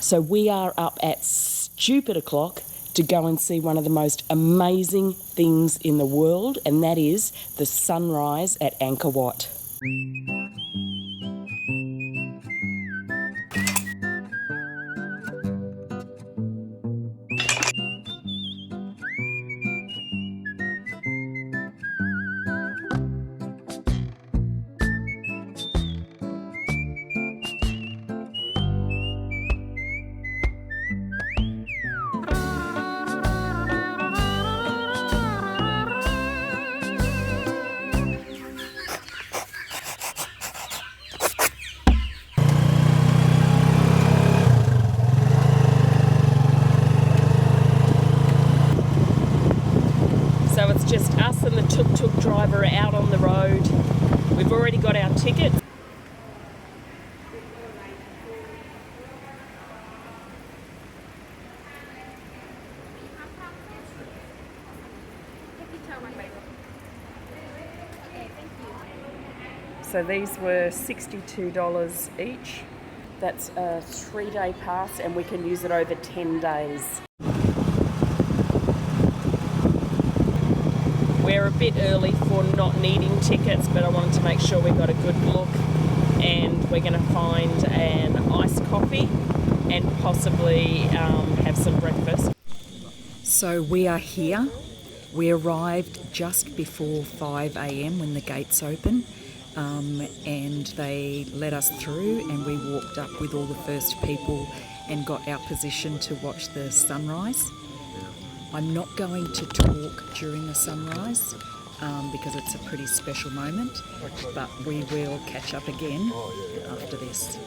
So we are up at stupid o'clock to go and see one of the most amazing things in the world, and that is the sunrise at Angkor Wat. So it's just us and the tuk-tuk driver out on the road. We've already got our tickets. So these were $62 each. That's a 3-day pass and we can use it over 10 days. We're a bit early for not needing tickets, but I wanted to make sure we got a good look, and we're going to find an iced coffee and possibly have some breakfast. So we are here. We arrived just before 5 a.m. when the gates open, and they let us through, and we walked up with all the first people and got our position to watch the sunrise. I'm not going to talk during the sunrise because it's a pretty special moment, but we will catch up again after this.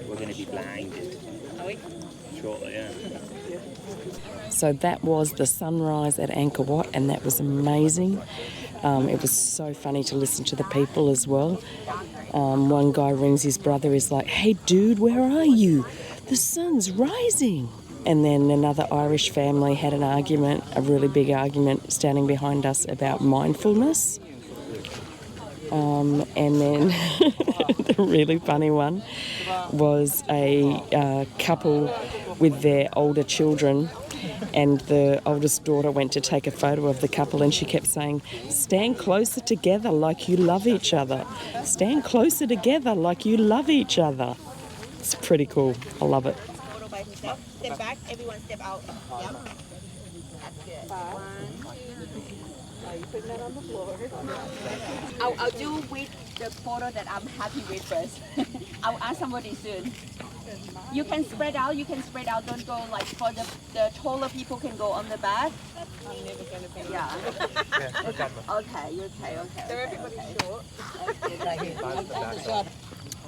We're going to be blinded. Are we? Shortly, yeah. So that was the sunrise at Angkor Wat, and that was amazing. It was so funny to listen to the people as well. One guy rings his brother, is like, "Hey dude, where are you? The sun's rising." And then another Irish family had an argument, a really big argument, standing behind us about mindfulness. And then the really funny one was a couple with their older children, and the oldest daughter went to take a photo of the couple, and she kept saying, "Stand closer together like you love each other. Stand closer together like you love each other." It's pretty cool. I love it. Step back, everyone step out. Yep. That's good. 1, 2, 3. Oh, you putting that on the floor. I'll do with the photo that I'm happy with first. I'll ask somebody soon. You can spread out, don't go like for the taller people can go on the back. I'm never going to be. Yeah. Okay. So everybody's short.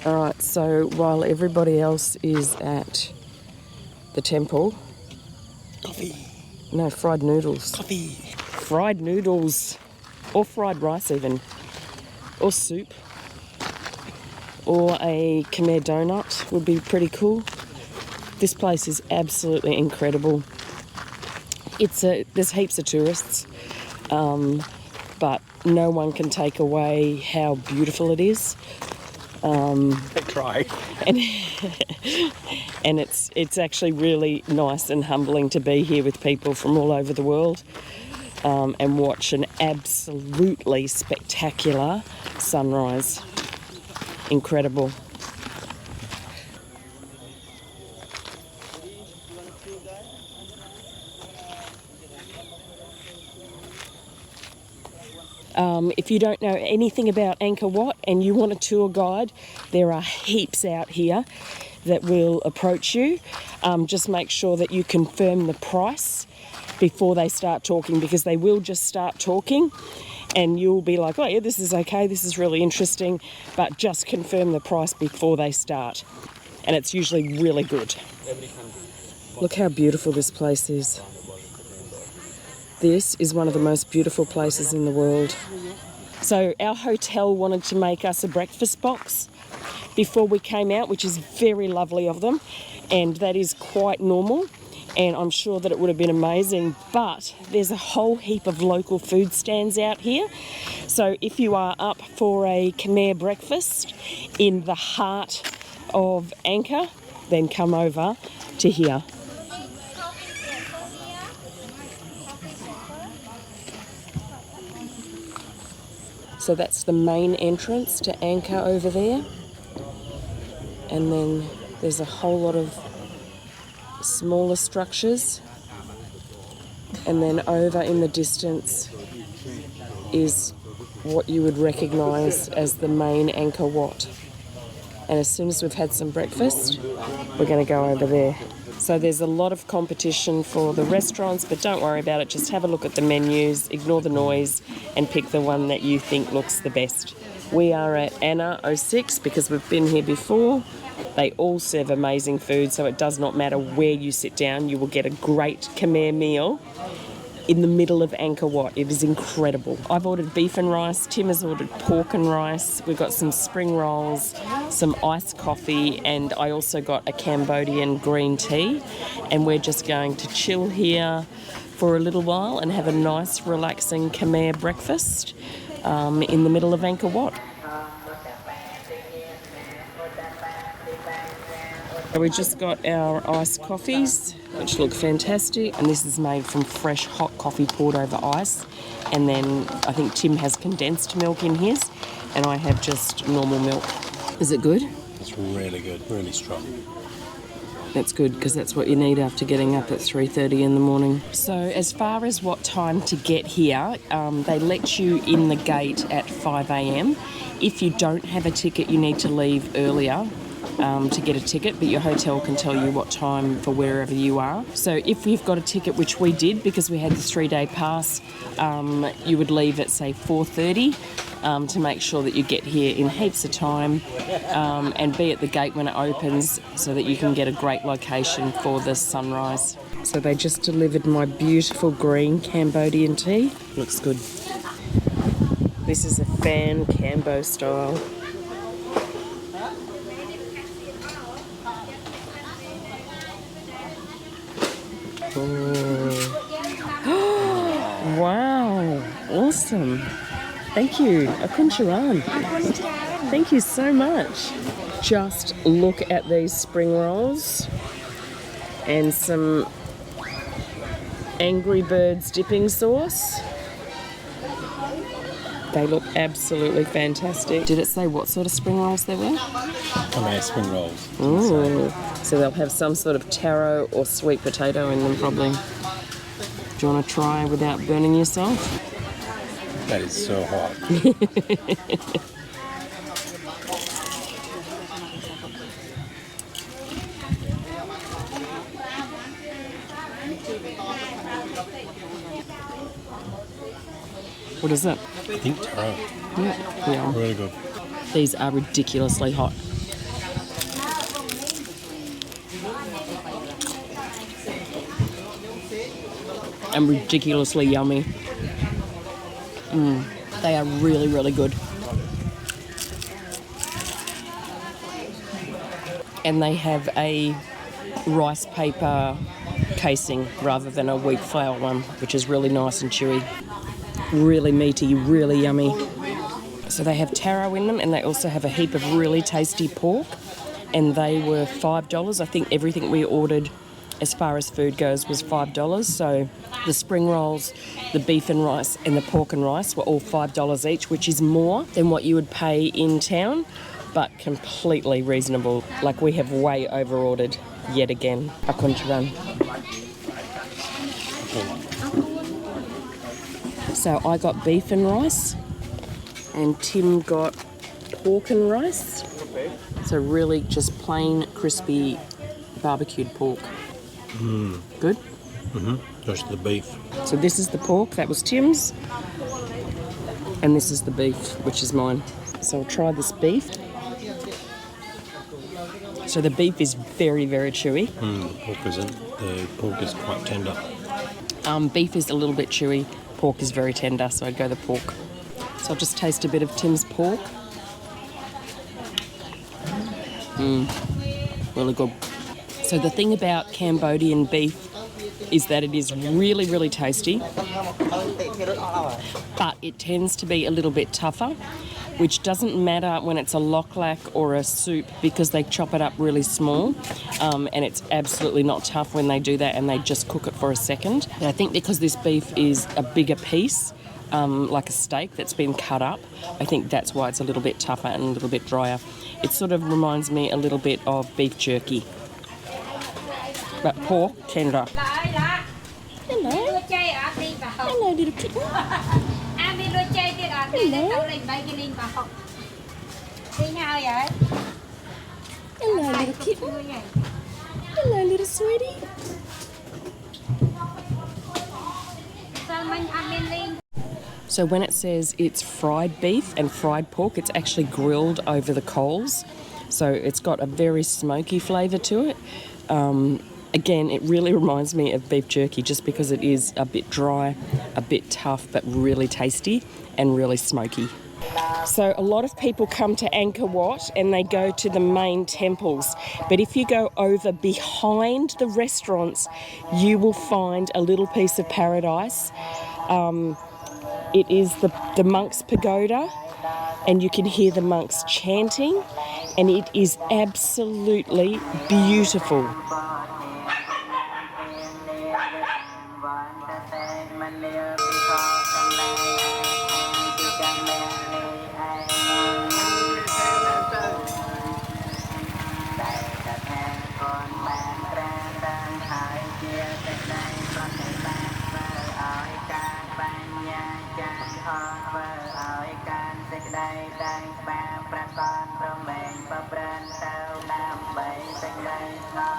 Alright, so while everybody else is at the temple... Coffee. No, fried noodles. Coffee. Fried noodles. Or fried rice even. Or soup. Or a Khmer donut would be pretty cool. This place is absolutely incredible. There's heaps of tourists, but no one can take away how beautiful it is. I try. And it's actually really nice and humbling to be here with people from all over the world and watch an absolutely spectacular sunrise. Incredible. If you don't know anything about Angkor Wat and you want a tour guide, there are heaps out here that will approach you. Just make sure that you confirm the price before they start talking, because they will just start talking and you'll be like, oh yeah, this is okay, this is really interesting, but just confirm the price before they start. And it's usually really good. Look how beautiful this place is. This is one of the most beautiful places in the world. So our hotel wanted to make us a breakfast box before we came out, which is very lovely of them, and that is quite normal, and I'm sure that it would have been amazing, but there's a whole heap of local food stands out here. So if you are up for a Khmer breakfast in the heart of Angkor, then come over to here. So that's the main entrance to Angkor over there. And then there's a whole lot of smaller structures. And then over in the distance is what you would recognise as the main Angkor Wat. And as soon as we've had some breakfast, we're going to go over there. So there's a lot of competition for the restaurants, but don't worry about it. Just have a look at the menus, ignore the noise, and pick the one that you think looks the best. We are at Ana06 because we've been here before. They all serve amazing food, so it does not matter where you sit down. You will get a great Khmer meal in the middle of Angkor Wat. It is incredible. I've ordered beef and rice. Tim has ordered pork and rice. We've got some spring rolls, some iced coffee, and I also got a Cambodian green tea. And we're just going to chill here for a little while and have a nice, relaxing Khmer breakfast in the middle of Angkor Wat. We just got our iced coffees, which look fantastic, and this is made from fresh hot coffee poured over ice. And then I think Tim has condensed milk in his, and I have just normal milk. Is it good? It's really good, really strong. That's good, because that's what you need after getting up at 3:30 in the morning. So as far as what time to get here, they let you in the gate at 5 a.m. If you don't have a ticket, you need to leave earlier to get a ticket, but your hotel can tell you what time for wherever you are. So if you've got a ticket, which we did because we had the 3-day pass, you would leave at say 4:30 to make sure that you get here in heaps of time and be at the gate when it opens so that you can get a great location for the sunrise. So they just delivered my beautiful green Cambodian tea. Looks good. This is a fan Cambo style. Oh. Wow, awesome. Thank you. Akuncharan. Thank you so much. Just look at these spring rolls and some Angry Birds dipping sauce. They look absolutely fantastic. Did it say what sort of spring rolls they were? Khmer spring rolls. Ooh. So they'll have some sort of taro or sweet potato in them probably. Do you want to try without burning yourself? That is so hot. What is it? I think taro. Yeah. Really good. These are ridiculously hot. And ridiculously yummy. They are really, really good. And they have a rice paper casing rather than a wheat flour one, which is really nice and chewy. Really meaty, really yummy. So they have taro in them, and they also have a heap of really tasty pork, and they were $5. I think everything we ordered as far as food goes was $5. So the spring rolls, the beef and rice and the pork and rice were all $5 each, which is more than what you would pay in town, but completely reasonable. Like, we have way over-ordered yet again. Akuncharan. So I got beef and rice, And Tim got pork and rice. So really just plain, crispy, barbecued pork. Good? Just the beef. So this is the pork, that was Tim's. And this is the beef, which is mine. So I'll try this beef. So the beef is very, very chewy. Pork isn't. The pork is quite tender. Beef is a little bit chewy. Pork is very tender, so I'd go the pork. So I'll just taste a bit of Tim's pork. Really good. So the thing about Cambodian beef is that it is really, really tasty, but it tends to be a little bit tougher, which doesn't matter when it's a lok lak or a soup because they chop it up really small, and it's absolutely not tough when they do that and they just cook it for a second. And I think because this beef is a bigger piece, like a steak that's been cut up, I think that's why it's a little bit tougher and a little bit drier. It sort of reminds me a little bit of beef jerky. But pork, tender. Hello. Hello, little kitten. Hello, little kitten. Hello, little sweetie. So when it says it's fried beef and fried pork, it's actually grilled over the coals. So it's got a very smoky flavour to it. Again, it really reminds me of beef jerky just because it is a bit dry, a bit tough, but really tasty and really smoky. So a lot of people come to Angkor Wat and they go to the main temples. But if you go over behind the restaurants, you will find a little piece of paradise. It is the monks' pagoda, and you can hear the monks chanting, and it is absolutely beautiful.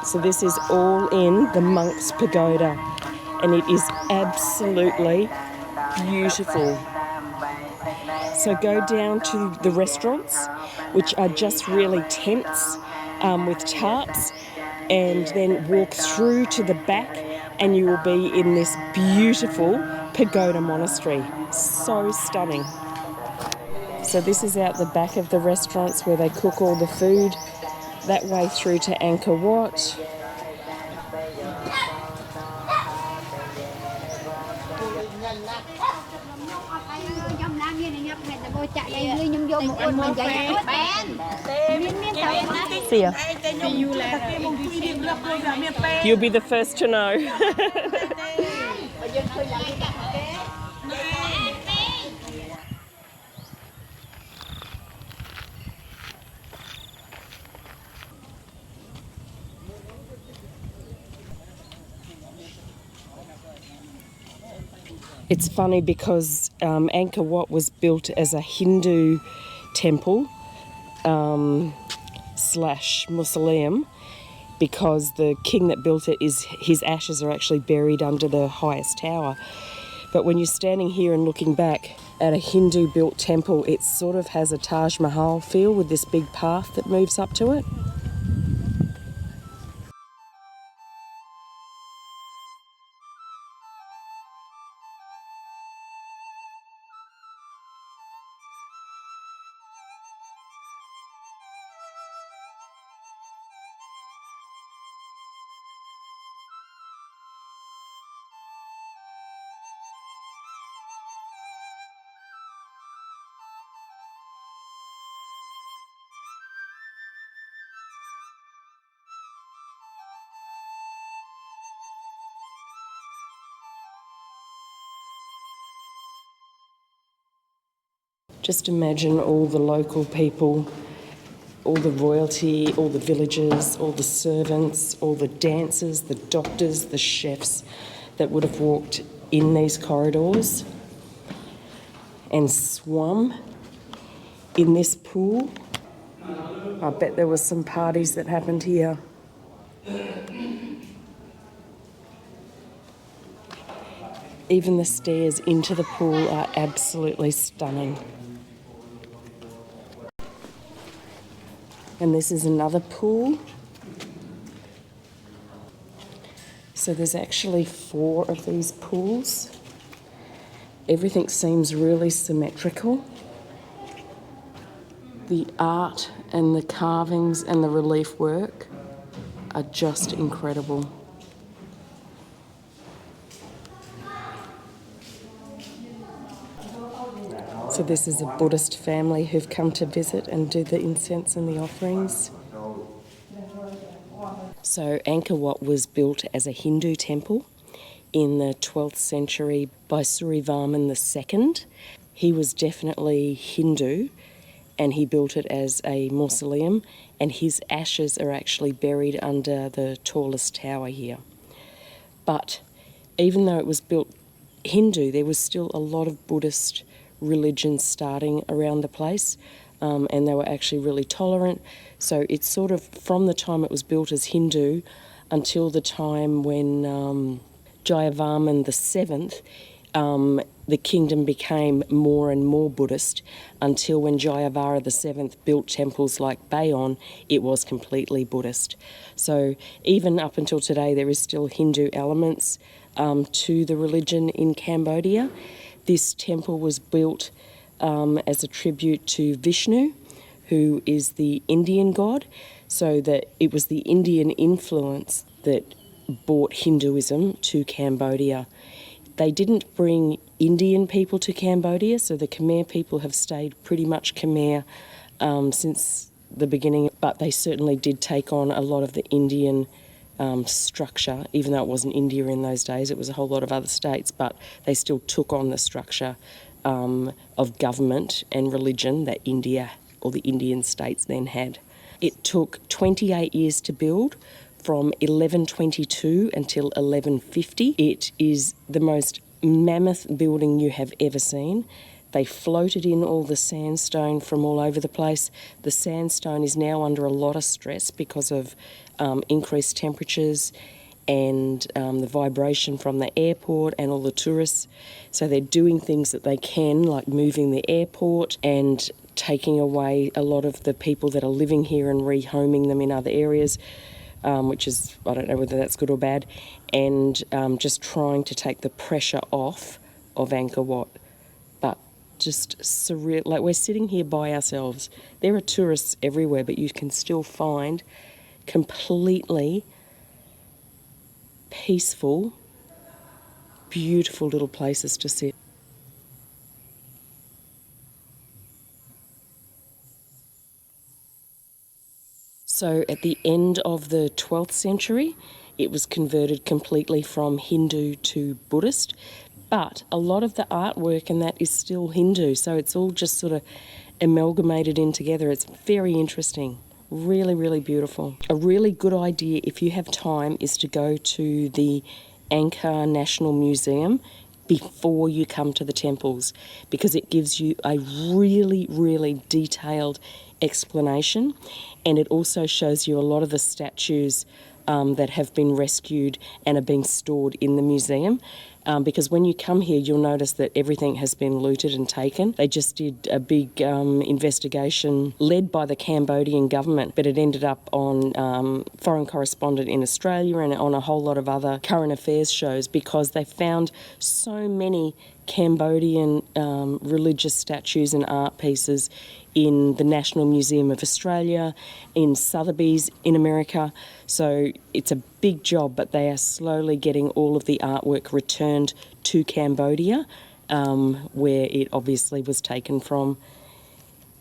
So this is all in the monks' pagoda, and it is absolutely beautiful. So go down to the restaurants, which are just really tents with tarps, and then walk through to the back and you will be in this beautiful pagoda monastery. So stunning. So this is out the back of the restaurants where they cook all the food. That way through to Angkor Wat. See ya. You'll be the first to know. It's funny because Angkor Wat was built as a Hindu temple slash mausoleum, because the king that built it, his ashes are actually buried under the highest tower. But when you're standing here and looking back at a Hindu built temple, it sort of has a Taj Mahal feel with this big path that moves up to it. Just imagine all the local people, all the royalty, all the villagers, all the servants, all the dancers, the doctors, the chefs that would have walked in these corridors and swum in this pool. I bet there were some parties that happened here. Even the stairs into the pool are absolutely stunning. And this is another pool. So there's actually 4 of these pools. Everything seems really symmetrical. The art and the carvings and the relief work are just incredible. So this is a Buddhist family who've come to visit and do the incense and the offerings. So Angkor Wat was built as a Hindu temple in the 12th century by Suryavarman II. He was definitely Hindu and he built it as a mausoleum, and his ashes are actually buried under the tallest tower here. But even though it was built Hindu, there was still a lot of Buddhist religion starting around the place, and they were actually really tolerant. So it's sort of from the time it was built as Hindu until the time when Jayavarman VII, the kingdom became more and more Buddhist, until when Jayavara VII built temples like Bayon, it was completely Buddhist. So even up until today, there is still Hindu elements to the religion in Cambodia. This temple was built as a tribute to Vishnu, who is the Indian god, so that it was the Indian influence that brought Hinduism to Cambodia. They didn't bring Indian people to Cambodia, so the Khmer people have stayed pretty much Khmer since the beginning, but they certainly did take on a lot of the Indian structure, even though it wasn't India in those days, it was a whole lot of other states, but they still took on the structure of government and religion that India or the Indian states then had. It took 28 years to build, from 1122 until 1150. It is the most mammoth building you have ever seen. They floated in all the sandstone from all over the place. The sandstone is now under a lot of stress because of increased temperatures and the vibration from the airport and all the tourists. So they're doing things that they can, like moving the airport and taking away a lot of the people that are living here and rehoming them in other areas, which is, I don't know whether that's good or bad, and just trying to take the pressure off of Angkor Wat. But just surreal, like we're sitting here by ourselves. There are tourists everywhere, but you can still find completely peaceful, beautiful little places to sit. So at the end of the 12th century, it was converted completely from Hindu to Buddhist, but a lot of the artwork and that is still Hindu, so it's all just sort of amalgamated in together. It's very interesting. Really, really beautiful. A really good idea, if you have time, is to go to the Angkor National Museum before you come to the temples, because it gives you a really, really detailed explanation, and it also shows you a lot of the statues that have been rescued and are being stored in the museum. Because when you come here, you'll notice that everything has been looted and taken. They just did a big investigation led by the Cambodian government, but it ended up on Foreign Correspondent in Australia and on a whole lot of other current affairs shows, because they found so many Cambodian religious statues and art pieces in the National Museum of Australia, in Sotheby's in America. So it's a big job, but they are slowly getting all of the artwork returned to Cambodia, where it obviously was taken from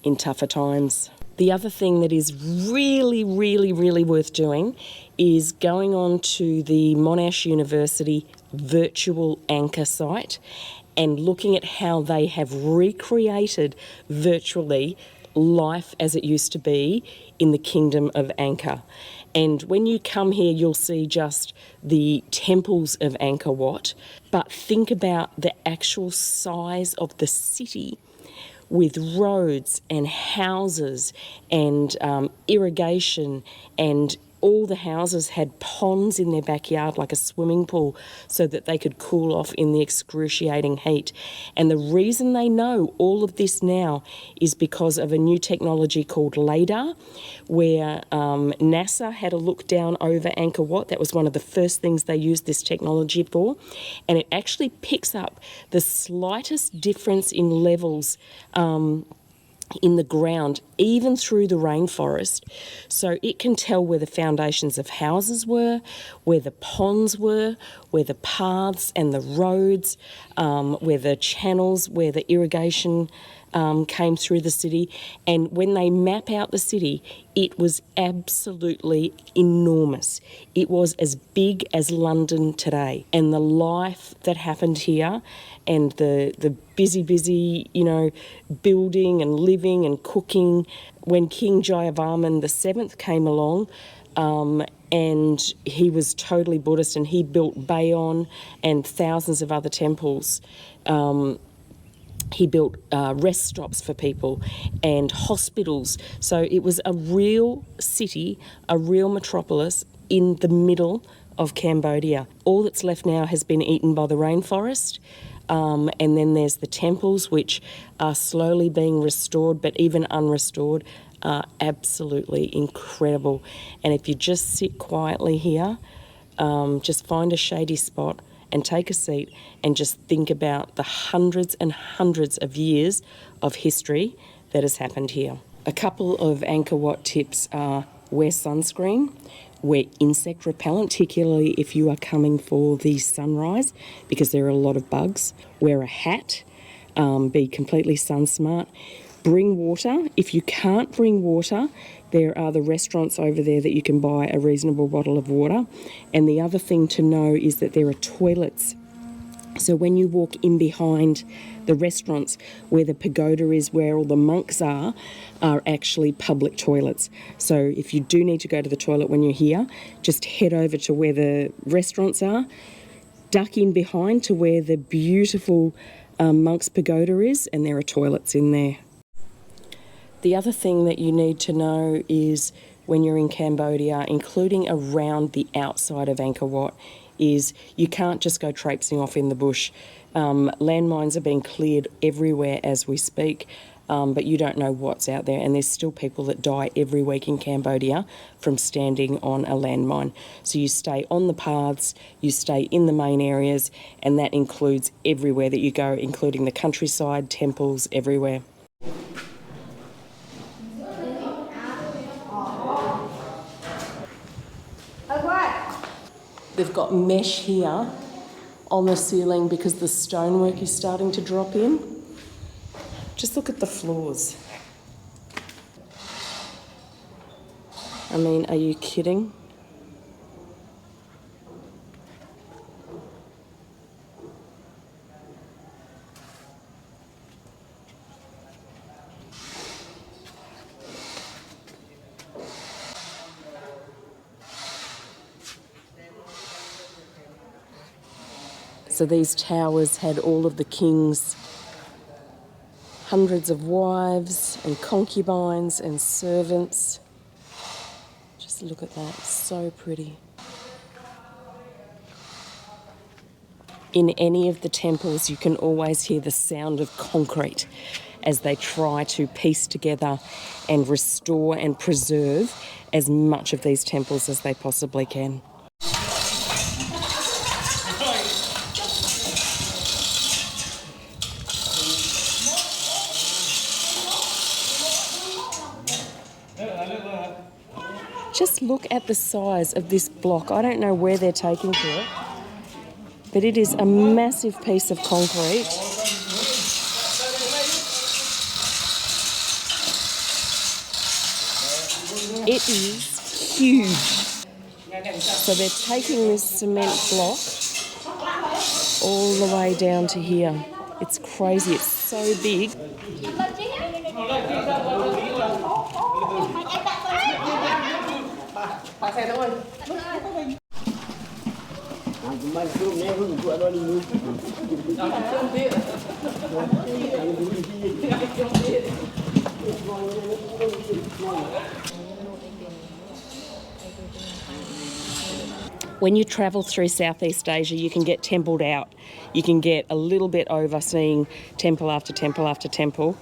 in tougher times. The other thing that is really, really, really worth doing is going on to the Monash University virtual Angkor site and looking at how they have recreated virtually life as it used to be in the Kingdom of Angkor. And when you come here, you'll see just the temples of Angkor Wat, but think about the actual size of the city with roads and houses and irrigation, and all the houses had ponds in their backyard like a swimming pool so that they could cool off in the excruciating heat. And the reason they know all of this now is because of a new technology called LADAR, where NASA had a look down over Angkor Wat. That was one of the first things they used this technology for. And it actually picks up the slightest difference in levels in the ground, even through the rainforest. So it can tell where the foundations of houses were, where the ponds were, where the paths and the roads, where the channels, where the irrigation came through the city. And when they map out the city, it was absolutely enormous. It was as big as London today. And the life that happened here, and the busy, building and living and cooking. When King Jayavarman VII came along, and he was totally Buddhist, and he built Bayon and thousands of other temples. He built rest stops for people and hospitals. So it was a real city, a real metropolis in the middle of Cambodia. All that's left now has been eaten by the rainforest. And then there's the temples, which are slowly being restored, but even unrestored are absolutely incredible. And if you just sit quietly here, just find a shady spot and take a seat and just think about the hundreds and hundreds of years of history that has happened here. A couple of Angkor Wat tips are: wear sunscreen, wear insect repellent, particularly if you are coming for the sunrise, because there are a lot of bugs. Wear a hat, be completely sun smart. Bring water. If you can't bring water, there are the restaurants over there that you can buy a reasonable bottle of water. And the other thing to know is that there are toilets. So when you walk in behind the restaurants, where the pagoda is, where all the monks are actually public toilets. So if you do need to go to the toilet when you're here, just head over to where the restaurants are, duck in behind to where the beautiful monk's pagoda is, and there are toilets in there. The other thing that you need to know is when you're in Cambodia, including around the outside of Angkor Wat, is you can't just go traipsing off in the bush. Landmines are being cleared everywhere as we speak, but you don't know what's out there, and there's still people that die every week in Cambodia from standing on a landmine. So you stay on the paths, you stay in the main areas, and that includes everywhere that you go, including the countryside, temples, everywhere. They've got mesh here on the ceiling because the stonework is starting to drop in. Just look at the floors. I mean, are you kidding? So these towers had all of the king's hundreds of wives and concubines and servants. Just look at that, so pretty. In any of the temples, you can always hear the sound of concrete as they try to piece together and restore and preserve as much of these temples as they possibly can. Just look at the size of this block. I don't know where they're taking to it, but it is a massive piece of concrete. It is huge. So they're taking this cement block all the way down to here. It's crazy, it's so big. When you travel through Southeast Asia, you can get templed out. You can get a little bit over seeing temple after temple after temple.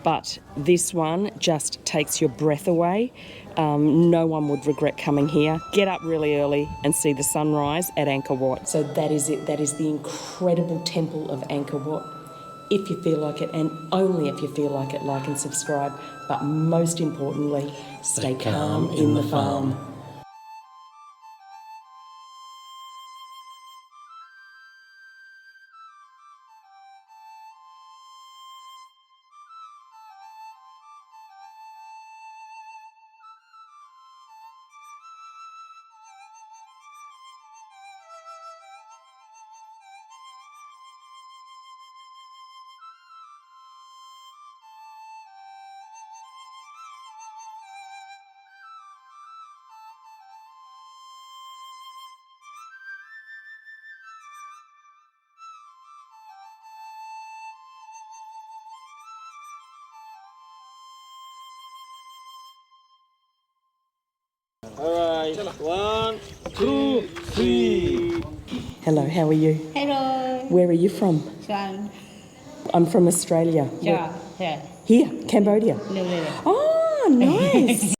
But this one just takes your breath away. No one would regret coming here. Get up really early and see the sunrise at Angkor Wat. So that is it. That is the incredible temple of Angkor Wat. If you feel like it, and only if you feel like it, like and subscribe. But most importantly, stay calm in the farm. Alright, 1, 2, 3. Hello, how are you? Hello. Where are you from? John. I'm from Australia. Yeah. Yeah. Here, Cambodia. No, no, no. Oh, nice.